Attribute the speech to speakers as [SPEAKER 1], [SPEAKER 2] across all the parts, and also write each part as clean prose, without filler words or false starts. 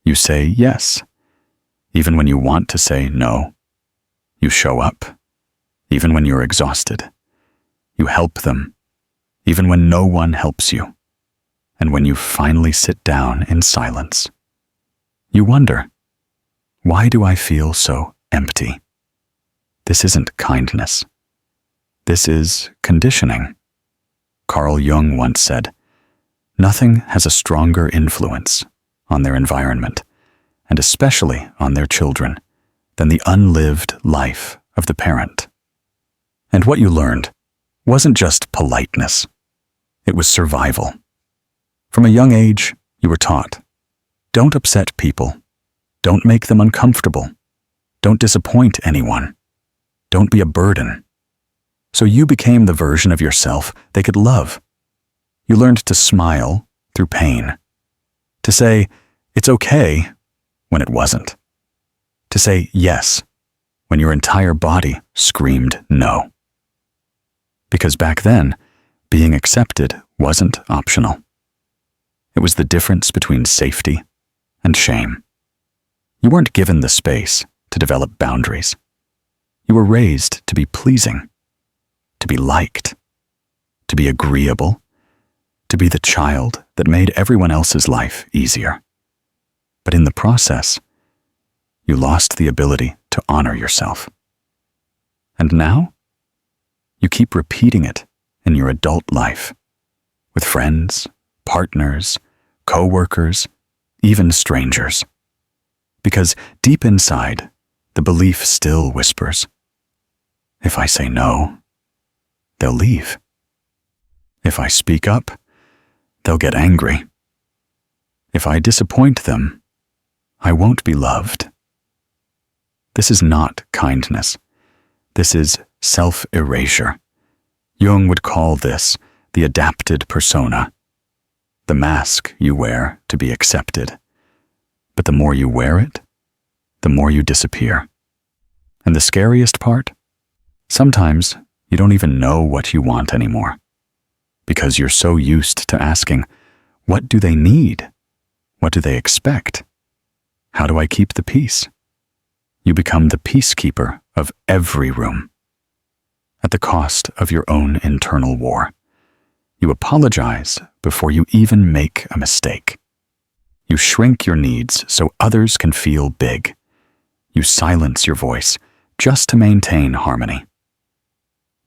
[SPEAKER 1] You say yes, even when you want to say no. You show up, even when you're exhausted. You help them, even when no one helps you. And when you finally sit down in silence, you wonder, why do I feel so empty? This isn't kindness. This is conditioning. Carl Jung once said, nothing has a stronger influence on their environment, and especially on their children, than the unlived life of the parent. And what you learned wasn't just politeness. It was survival. From a young age, you were taught, don't upset people. Don't make them uncomfortable. Don't disappoint anyone. Don't be a burden. So you became the version of yourself they could love. You learned to smile through pain. To say, it's okay, when it wasn't. To say yes, when your entire body screamed no. Because back then, being accepted wasn't optional. It was the difference between safety and shame. You weren't given the space to develop boundaries. You were raised to be pleasing, to be liked, to be agreeable, to be the child that made everyone else's life easier. But in the process, you lost the ability to honor yourself. And now, you keep repeating it in your adult life, with friends, partners, co-workers, even strangers. Because deep inside, the belief still whispers, if I say no, they'll leave. If I speak up, they'll get angry. If I disappoint them, I won't be loved. This is not kindness. This is self-erasure. Jung would call this the adapted persona, the mask you wear to be accepted. But the more you wear it, the more you disappear. And the scariest part? Sometimes you don't even know what you want anymore, because you're so used to asking, what do they need? What do they expect? How do I keep the peace? You become the peacekeeper of every room, at the cost of your own internal war. You apologize before you even make a mistake. You shrink your needs so others can feel big. You silence your voice just to maintain harmony.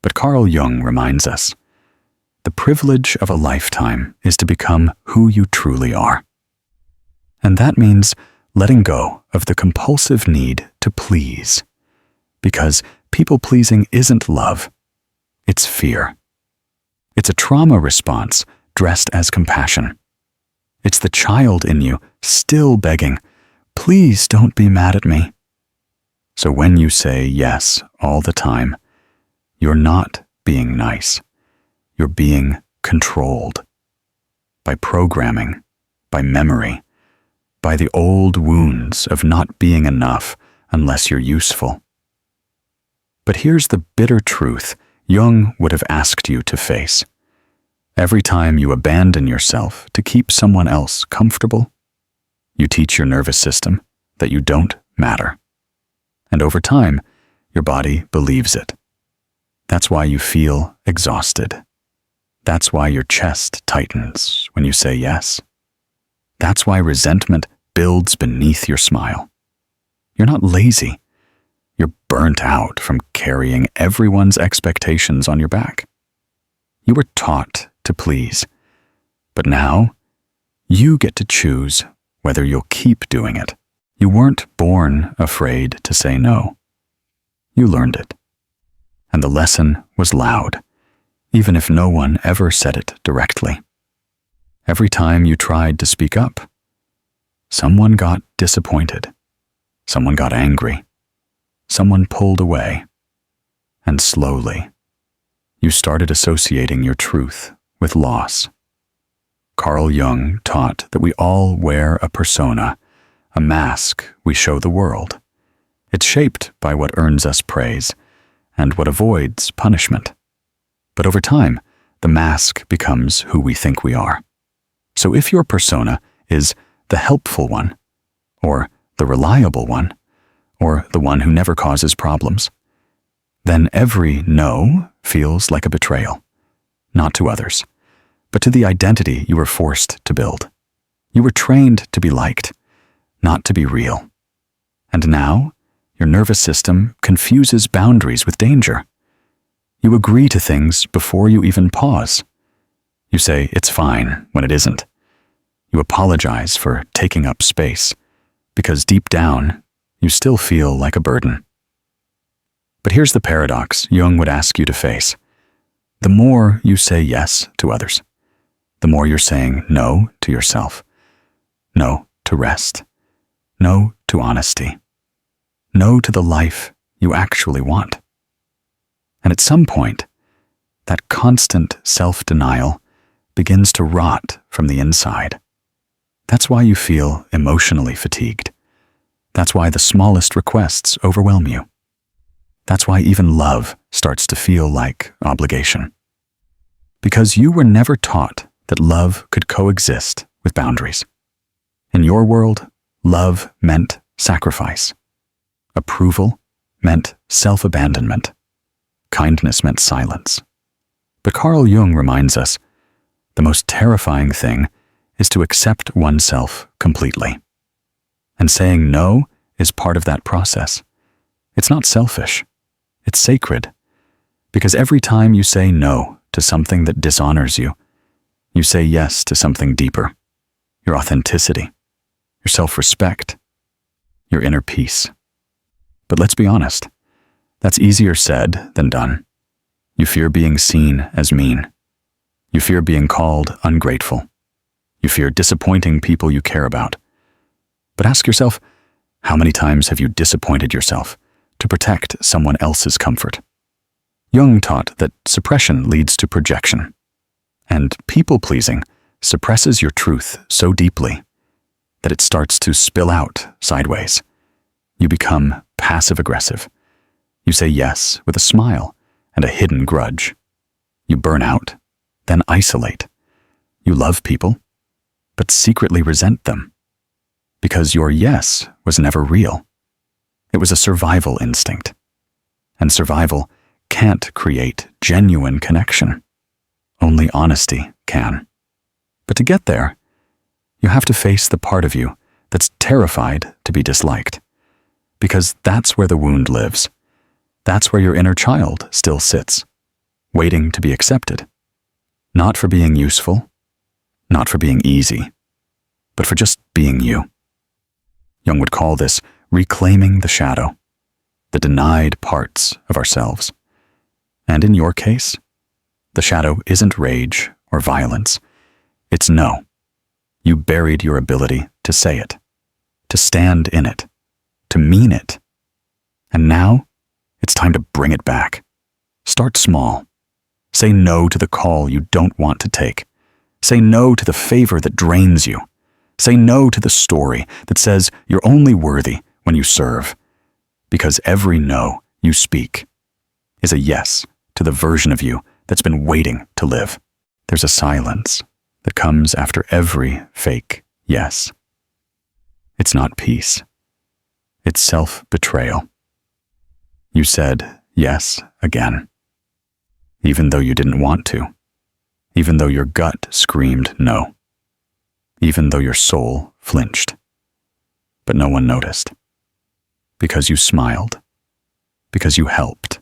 [SPEAKER 1] But Carl Jung reminds us, the privilege of a lifetime is to become who you truly are. And that means letting go of the compulsive need to please, because people-pleasing isn't love, it's fear. It's a trauma response dressed as compassion. It's the child in you still begging, please don't be mad at me. So when you say yes all the time, you're not being nice. You're being controlled by programming, by memory, by the old wounds of not being enough unless you're useful. But here's the bitter truth Jung would have asked you to face. Every time you abandon yourself to keep someone else comfortable, you teach your nervous system that you don't matter. And over time, your body believes it. That's why you feel exhausted. That's why your chest tightens when you say yes. That's why resentment builds beneath your smile. You're not lazy. You're burnt out from carrying everyone's expectations on your back. You were taught to please, but now you get to choose whether you'll keep doing it. You weren't born afraid to say no. You learned it. And the lesson was loud, even if no one ever said it directly. Every time you tried to speak up, someone got disappointed, someone got angry, someone pulled away, and slowly, you started associating your truth with loss. Carl Jung taught that we all wear a persona, a mask we show the world. It's shaped by what earns us praise and what avoids punishment. But over time, the mask becomes who we think we are. So if your persona is the helpful one, or the reliable one, or the one who never causes problems, then every no feels like a betrayal, not to others, but to the identity you were forced to build. You were trained to be liked, not to be real. And now, your nervous system confuses boundaries with danger. You agree to things before you even pause. You say it's fine when it isn't. You apologize for taking up space, because deep down, you still feel like a burden. But here's the paradox Jung would ask you to face. The more you say yes to others, the more you're saying no to yourself. No to rest. No to honesty. No to the life you actually want. And at some point, that constant self-denial begins to rot from the inside. That's why you feel emotionally fatigued. That's why the smallest requests overwhelm you. That's why even love starts to feel like obligation. Because you were never taught that love could coexist with boundaries. In your world, love meant sacrifice. Approval meant self-abandonment. Kindness meant silence. But Carl Jung reminds us, the most terrifying thing is to accept oneself completely. And saying no is part of that process. It's not selfish. It's sacred. Because every time you say no to something that dishonors you, you say yes to something deeper. Your authenticity, your self-respect, your inner peace. But let's be honest, that's easier said than done. You fear being seen as mean. You fear being called ungrateful. You fear disappointing people you care about. But ask yourself, how many times have you disappointed yourself to protect someone else's comfort? Jung taught that suppression leads to projection, and people-pleasing suppresses your truth so deeply that it starts to spill out sideways. You become passive-aggressive. You say yes with a smile and a hidden grudge. You burn out, then isolate. You love people, but secretly resent them. Because your yes was never real. It was a survival instinct. And survival can't create genuine connection. Only honesty can. But to get there, you have to face the part of you that's terrified to be disliked. Because that's where the wound lives. That's where your inner child still sits, waiting to be accepted. Not for being useful, not for being easy, but for just being you. Jung would call this reclaiming the shadow, the denied parts of ourselves. And in your case, the shadow isn't rage or violence. It's no. You buried your ability to say it, to stand in it, to mean it. And now, it's time to bring it back. Start small. Say no to the call you don't want to take. Say no to the favor that drains you. Say no to the story that says you're only worthy when you serve. Because every no you speak is a yes to the version of you that's been waiting to live. There's a silence that comes after every fake yes. It's not peace. It's self-betrayal. You said yes again, even though you didn't want to, even though your gut screamed no, even though your soul flinched. But no one noticed. Because you smiled. Because you helped.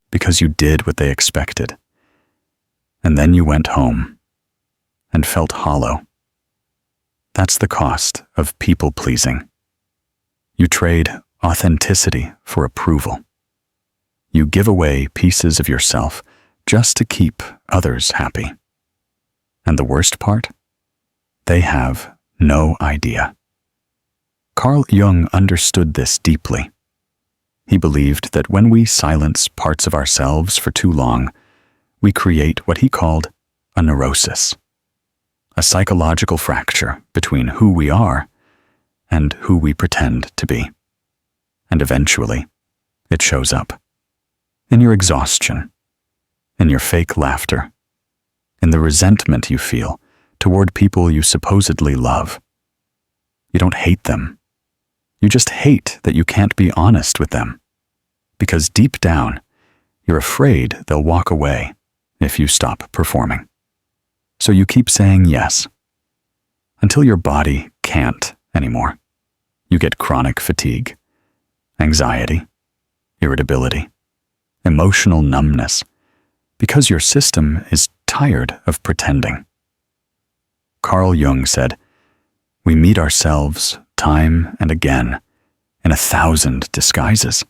[SPEAKER 1] Because you did what they expected. And then you went home and felt hollow. That's the cost of people-pleasing. You trade authenticity for approval. You give away pieces of yourself just to keep others happy. And the worst part? They have no idea. Carl Jung understood this deeply. He believed that when we silence parts of ourselves for too long, we create what he called a neurosis, a psychological fracture between who we are and who we pretend to be. And eventually, it shows up. In your exhaustion, in your fake laughter, in the resentment you feel toward people you supposedly love. You don't hate them. You just hate that you can't be honest with them. Because deep down, you're afraid they'll walk away if you stop performing. So you keep saying yes, until your body can't anymore. You get chronic fatigue, anxiety, irritability, emotional numbness, because your system is tired of pretending. Carl Jung said, "We meet ourselves time and again in 1,000 disguises."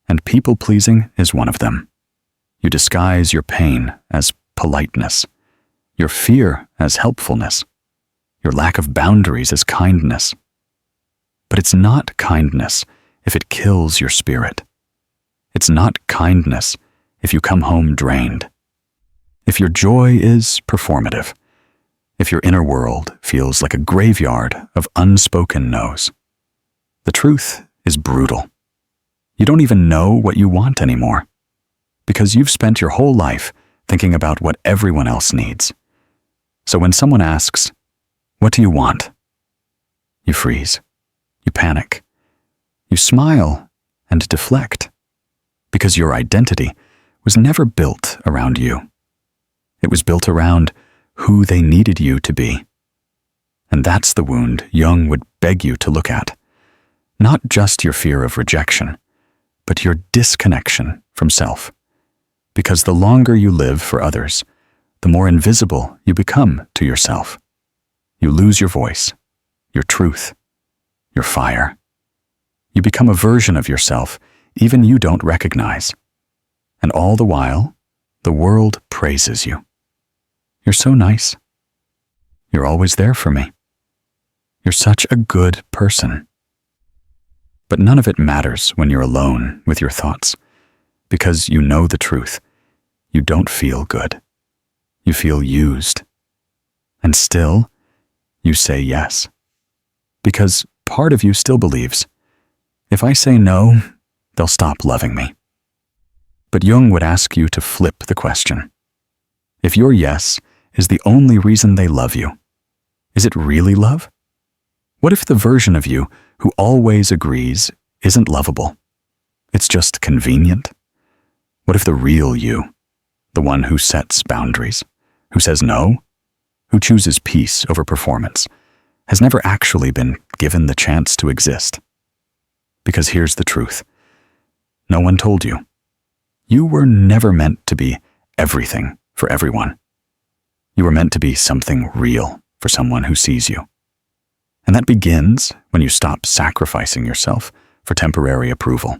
[SPEAKER 1] And people-pleasing is one of them. You disguise your pain as politeness, your fear as helpfulness, your lack of boundaries as kindness. But it's not kindness if it kills your spirit. It's not kindness if you come home drained. If your joy is performative, if your inner world feels like a graveyard of unspoken no's. The truth is brutal. You don't even know what you want anymore, because you've spent your whole life thinking about what everyone else needs. So when someone asks, "What do you want?" you freeze, you panic, you smile and deflect, because your identity was never built around you. It was built around who they needed you to be. And that's the wound Jung would beg you to look at. Not just your fear of rejection, but your disconnection from self. Because the longer you live for others, the more invisible you become to yourself. You lose your voice, your truth, your fire. You become a version of yourself even you don't recognize. And all the while, the world praises you. "You're so nice. You're always there for me. You're such a good person." But none of it matters when you're alone with your thoughts, because you know the truth. You don't feel good. You feel used. And still, you say yes. Because part of you still believes, if I say no, they'll stop loving me. But Jung would ask you to flip the question. If your yes is the only reason they love you, is it really love? What if the version of you who always agrees isn't lovable? It's just convenient? What if the real you, the one who sets boundaries, who says no, who chooses peace over performance, has never actually been given the chance to exist? Because here's the truth. No one told you. You were never meant to be everything for everyone. You were meant to be something real for someone who sees you. And that begins when you stop sacrificing yourself for temporary approval.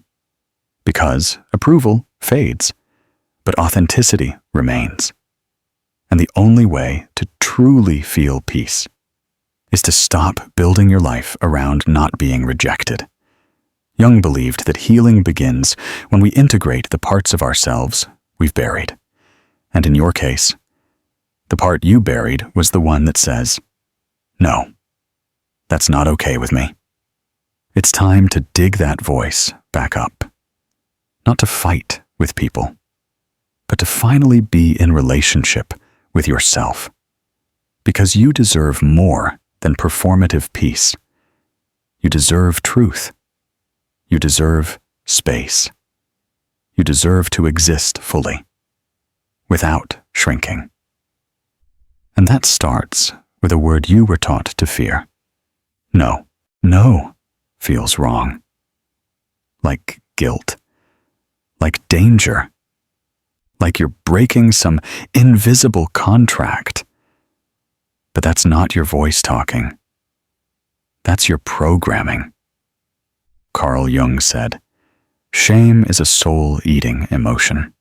[SPEAKER 1] Because approval fades, but authenticity remains. And the only way to truly feel peace is to stop building your life around not being rejected. Jung believed that healing begins when we integrate the parts of ourselves we've buried. And in your case, the part you buried was the one that says, "No, that's not okay with me." It's time to dig that voice back up. Not to fight with people, but to finally be in relationship with yourself. Because you deserve more than performative peace. You deserve truth. You deserve space. You deserve to exist fully, without shrinking. And that starts with a word you were taught to fear. No, no feels wrong. Like guilt. Like danger. Like you're breaking some invisible contract. But that's not your voice talking. That's your programming. Carl Jung said, "Shame is a soul-eating emotion."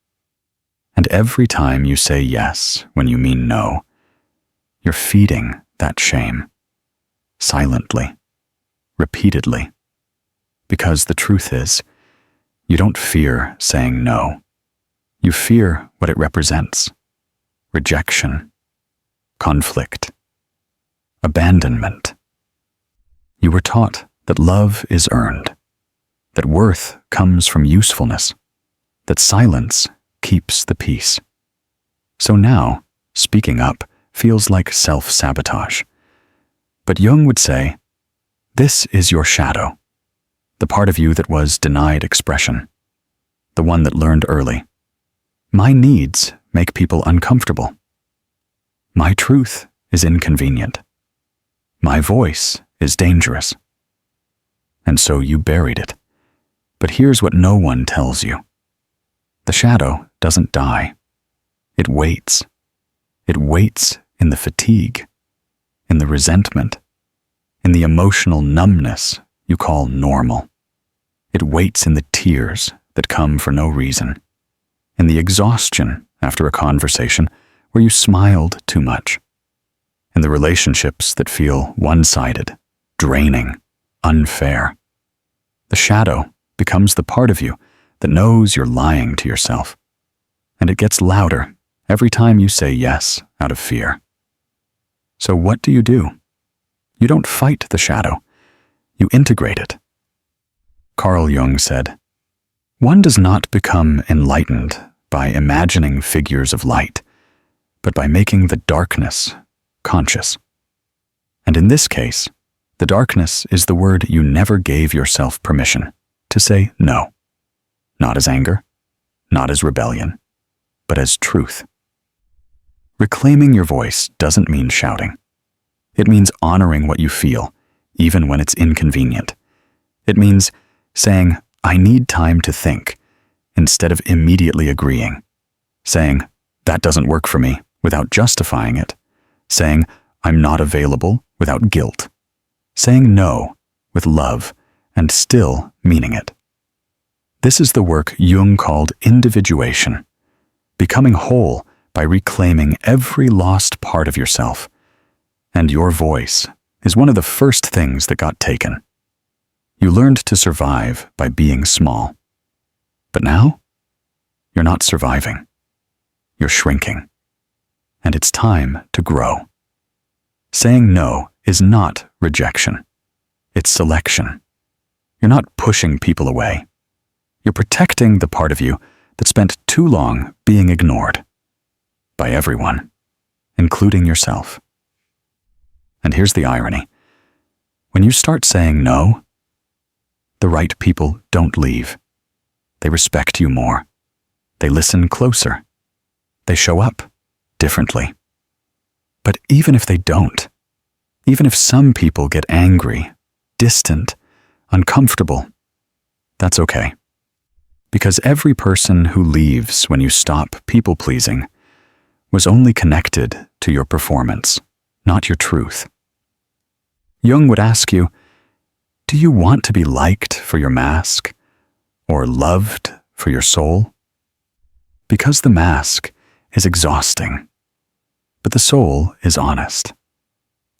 [SPEAKER 1] And every time you say yes when you mean no, you're feeding that shame. Silently. Repeatedly. Because the truth is, you don't fear saying no. You fear what it represents. Rejection. Conflict. Abandonment. You were taught that love is earned, that worth comes from usefulness, that silence keeps the peace. So now, speaking up feels like self-sabotage. But Jung would say, This is your shadow, the part of you that was denied expression, the one that learned early. My needs make people uncomfortable. My truth is inconvenient. My voice is dangerous. And so you buried it. But here's what no one tells you. The shadow doesn't die. It waits. It waits in the fatigue, in the resentment, in the emotional numbness you call normal. It waits in the tears that come for no reason, in the exhaustion after a conversation where you smiled too much, in the relationships that feel one-sided, draining, unfair. The shadow becomes the part of you that knows you're lying to yourself, and it gets louder every time you say yes out of fear. So what do? You don't fight the shadow, you integrate it. Carl Jung said, "One does not become enlightened by imagining figures of light, but by making the darkness conscious." And in this case, the darkness is the word you never gave yourself permission to say no, not as anger, not as rebellion, but as truth. Reclaiming your voice doesn't mean shouting. It means honoring what you feel, even when it's inconvenient. It means saying, "I need time to think," instead of immediately agreeing. Saying, "That doesn't work for me," without justifying it. Saying, "I'm not available," without guilt. Saying no with love and still meaning it. This is the work Jung called individuation, becoming whole by reclaiming every lost part of yourself. And your voice is one of the first things that got taken. You learned to survive by being small. But now, you're not surviving. You're shrinking. And it's time to grow. Saying no is not rejection. It's selection. You're not pushing people away. You're protecting the part of you that spent too long being ignored. By everyone, including yourself. And here's the irony. When you start saying no, the right people don't leave. They respect you more. They listen closer. They show up differently. But even if they don't, even if some people get angry, distant, uncomfortable, that's okay. Because every person who leaves when you stop people-pleasing was only connected to your performance, not your truth. Jung would ask you, do you want to be liked for your mask or loved for your soul? Because the mask is exhausting, but the soul is honest.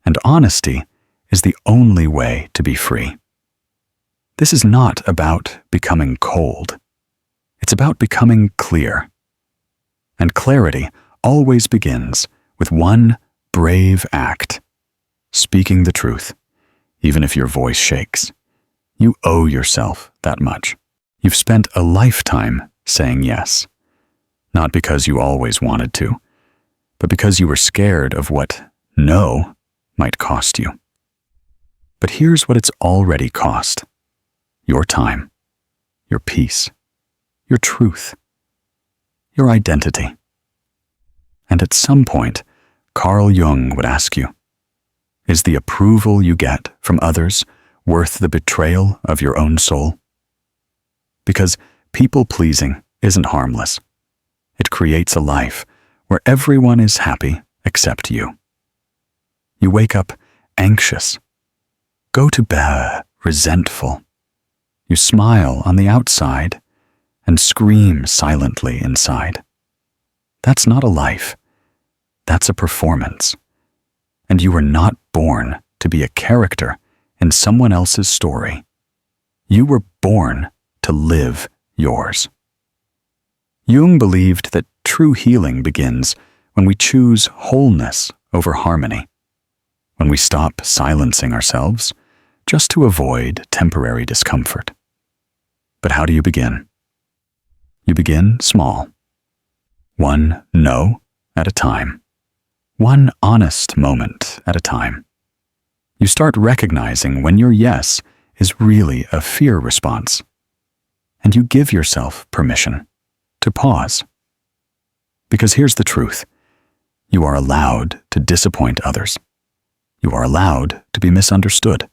[SPEAKER 1] And honesty is the only way to be free. This is not about becoming cold. It's about becoming clear. And clarity always begins with one brave act, speaking the truth, even if your voice shakes. You owe yourself that much. You've spent a lifetime saying yes, not because you always wanted to, but because you were scared of what no might cost you. But here's what it's already cost: your time, your peace, your truth, your identity. And at some point, Carl Jung would ask you, is the approval you get from others worth the betrayal of your own soul? Because people-pleasing isn't harmless. It creates a life where everyone is happy except you. You wake up anxious, go to bed resentful. You smile on the outside and scream silently inside. That's not a life. That's a performance. And you were not born to be a character in someone else's story. You were born to live yours. Jung believed that true healing begins when we choose wholeness over harmony, when we stop silencing ourselves just to avoid temporary discomfort. But how do you begin? You begin small. One no at a time. One honest moment at a time. You start recognizing when your yes is really a fear response. And you give yourself permission to pause. Because here's the truth. You are allowed to disappoint others. You are allowed to be misunderstood.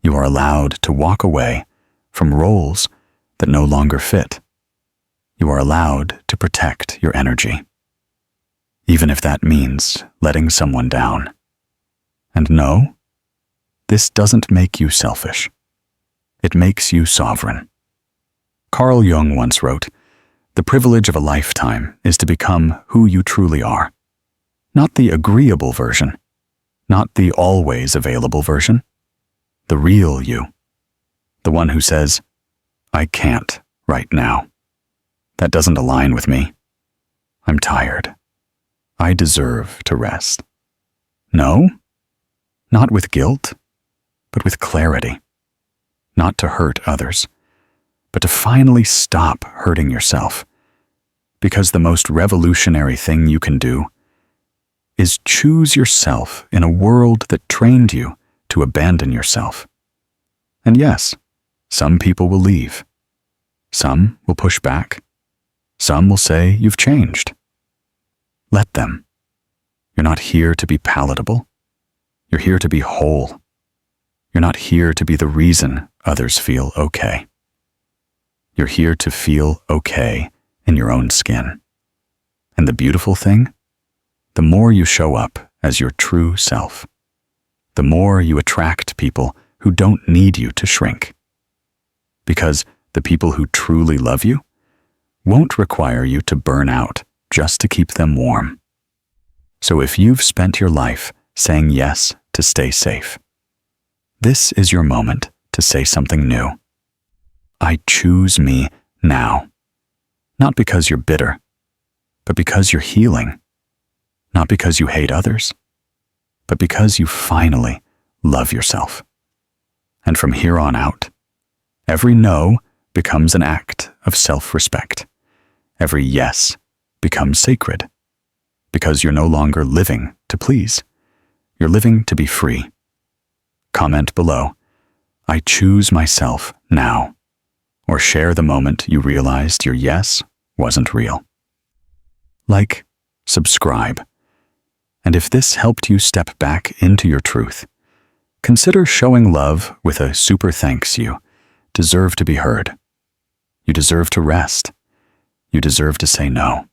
[SPEAKER 1] You are allowed to walk away from roles that no longer fit. You are allowed to protect your energy, even if that means letting someone down. And no, this doesn't make you selfish. It makes you sovereign. Carl Jung once wrote, "The privilege of a lifetime is to become who you truly are. Not the agreeable version, not the always available version, the real you. The one who says, 'I can't right now. That doesn't align with me. I'm tired. I deserve to rest.' No, not with guilt, but with clarity. Not to hurt others, but to finally stop hurting yourself. Because the most revolutionary thing you can do is choose yourself in a world that trained you to abandon yourself. And yes, some people will leave. Some will push back. Some will say you've changed. Let them. You're not here to be palatable. You're here to be whole. You're not here to be the reason others feel okay. You're here to feel okay in your own skin. And the beautiful thing? The more you show up as your true self, the more you attract people who don't need you to shrink. Because the people who truly love you won't require you to burn out just to keep them warm. So if you've spent your life saying yes to stay safe, this is your moment to say something new. I choose me now. Not because you're bitter, but because you're healing. Not because you hate others, but because you finally love yourself. And from here on out, every no becomes an act of self-respect. Every yes becomes sacred. Because you're no longer living to please. You're living to be free. Comment below, "I choose myself now," or share the moment you realized your yes wasn't real. Like, subscribe. And if this helped you step back into your truth, consider showing love with a super thanks you. Deserve to be heard. You deserve to rest. You deserve to say no.